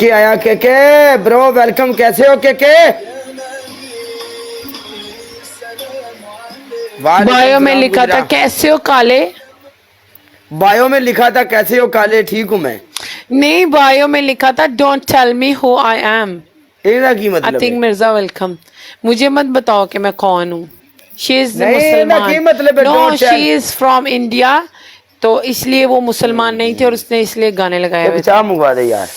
के आया के ब्रो वेलकम, कैसे हो के बायो में लिखा था कैसे हो काले। बायो में लिखा था कैसे हो काले, ठीक हूँ मैं। नहीं, बायो में लिखा था don't tell me who I am. ਇਹਦਾ ਕੀ आई मतलब थिंक है? मिर्जा वेलकम। मुझे मत बताओ कि मैं कौन हूँ। शी इज नहीं, ਇਹਦਾ ਕੀ मुसलमान। मतलब है no, don't she tell? Is from India. तो इसलिए वो मुसलमान नहीं थे और उसने इसलिए गाने लगाए एक हुए चाह थे। मंगवा दे यार।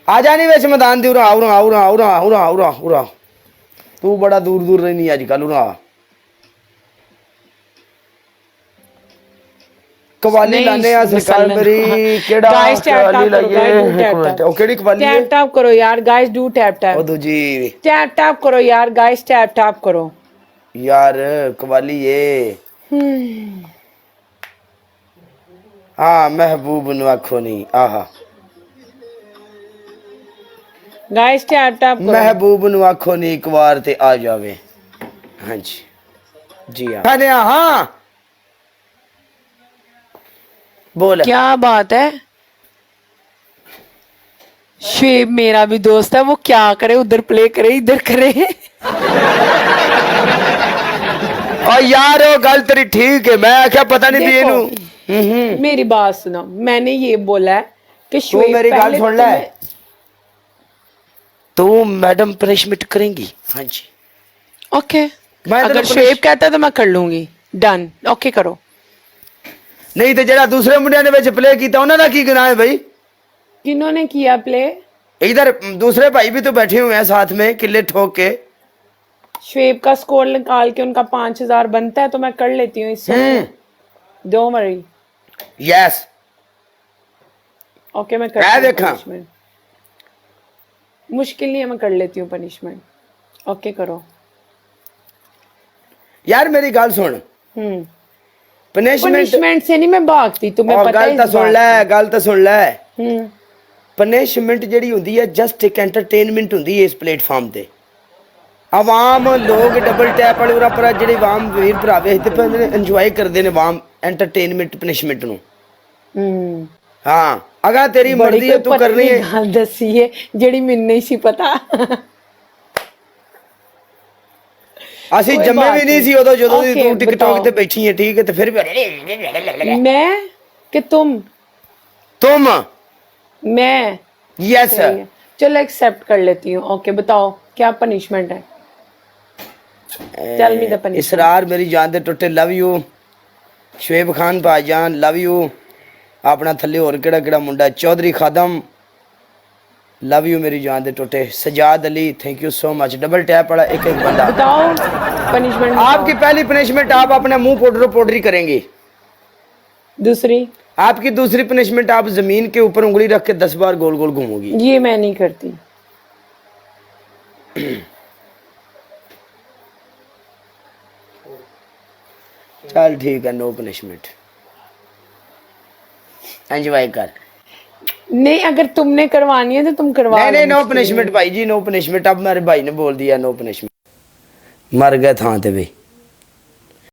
आ जा नहीं वैसे मैदान दी उरा उरा उरा उरा उरा उरा उरा। तू बड़ा दूर दूर रहनी आजकल उरा। कवाली नहीं, लाने आ सरकार मुसलमान। मेरी केड़ा गाइस टैप कवाली टैप करो, गाइस डू लाइए। टैप ओ केड़ी कवाली है? टैप टैप करो यार, गाइस डू टैप ओ टैप। दूजी टैप टैप करो यार, गाइस टैप टैप करो। यार कवाली ये। हाँ महबूब नु आखो नहीं आहा। गाइस टैप टैप करो। महबूब नु आखो नहीं एक बार ते आ जावे। हाँ जी, जी हाँ। हाँ बोल। क्या बात है। शुएब मेरा भी दोस्त है, वो क्या करे, उधर प्ले करे इधर करे। और यार वो गल तेरी ठीक है, मैं क्या पता नहीं थी देखो, मेरी बात सुनो, मैंने ये बोला है कि तू शुएब मेरी गल पहले सुन ले। तू मैडम पनिशमेंट करेंगी? हाँ जी ओके। मैं अगर शुएब कहता है तो मैं कर लूंगी। डन, ओके करो। नहीं तो जेड़ा दूसरे मुंडिया ने विच प्ले कीता उन्हां दा की गुनाह है भाई? किन्होंने किया प्ले? इधर दूसरे भाई भी तो बैठे हुए हैं साथ में किले ठोक के। शुएब का स्कोर निकाल के उनका 5,000 बनता है तो मैं कर लेती हूँ इससे। Don't worry. यस ओके, मैं करती हूँ पनिशमेंट। मुश्किल नहीं है, मैं कर लेती हूँ पनिशमेंट। ओके करो। यार मेरी गल सुन। पनिशमेंट से नहीं मैं भागती, तुम्हें पता है। गल तो सुन ले, गल तो सुन ले। हम्म। पनिशमेंट ਜਿਹੜੀ ਹੁੰਦੀ ਹੈ ਜਸਟ ਇੱਕ ਐਂਟਰਟੇਨਮੈਂਟ ਹੁੰਦੀ ਹੈ ਇਸ ਪਲੇਟਫਾਰਮ ਤੇ। ਆਵਾਮ ਲੋਕ ਡਬਲ ਟੈਪ ਵਾਲੇ ਉਰਾ ਪਰ ਜਿਹੜੇ ਆਵਾਮ ਵੀਰ ਭਰਾ ਵੇਖਦੇ ਪਏ ਨੇ ਇੰਜੋਏ ਕਰਦੇ ਨੇ ਆਵਾਮ ਐਂਟਰਟੇਨਮੈਂਟ ਪਨਿਸ਼ਮੈਂਟ ਨੂੰ। ਹਾਂ ਅਗਰ ਤੇਰੀ ਮਰਜ਼ੀ ਹੈ ਤੂੰ ਕਰਨੀ ਹੈ। ਗੱਲ ਦੱਸੀ ਹੈ ਜਿਹੜੀ ਮੈਨੂੰ ਨਹੀਂ ਸੀ ਪਤਾ। ਅਸੀਂ ਜੰਮੇ ਵੀ ਨਹੀਂ ਸੀ ਉਦੋਂ ਜਦੋਂ ਦੀ ਤੂੰ ਟਿਕਟੌਕ ਤੇ ਬੈਠੀ ਹੈ, ਠੀਕ ਹੈ? ਤੇ ਫਿਰ ਵੀ ਮੈਂ ਕਿ तुम मैं यस चलो एक्सेप्ट कर लेती हूँ। ओके बताओ क्या पनिशमेंट है? Tell me the punishment. Israr मेरी जान दे टुटे लव यू। शुएब खान भाईजान लव यू। अपना थल्ले होर केड़ा केड़ा मुंडा चौधरी खादम लव यू मेरी जान दे टुटे। Sajjad Ali thank you so much. Double tap वाला एक एक बंदा। बताओ पनिशमेंट। आपकी पहली पनिशमेंट आप अपने मुंह पाउडरी करेंगे। दूसरी? आपकी दूसरी पनिशमेंट आप जमीन के ऊपर उंगली रख के 10 बार गोल गोल घूमोगी। ये मैं नहीं करती। चल ठीक है, नो पनिशमेंट, एंजॉय कर। नहीं, अगर तुमने करवानी है तो तुम करवा। नहीं नहीं नो पनिशमेंट भाई जी, नो पनिशमेंट। अब मेरे भाई ने बोल दिया नो पनिशमेंट। मर गए था ते भी।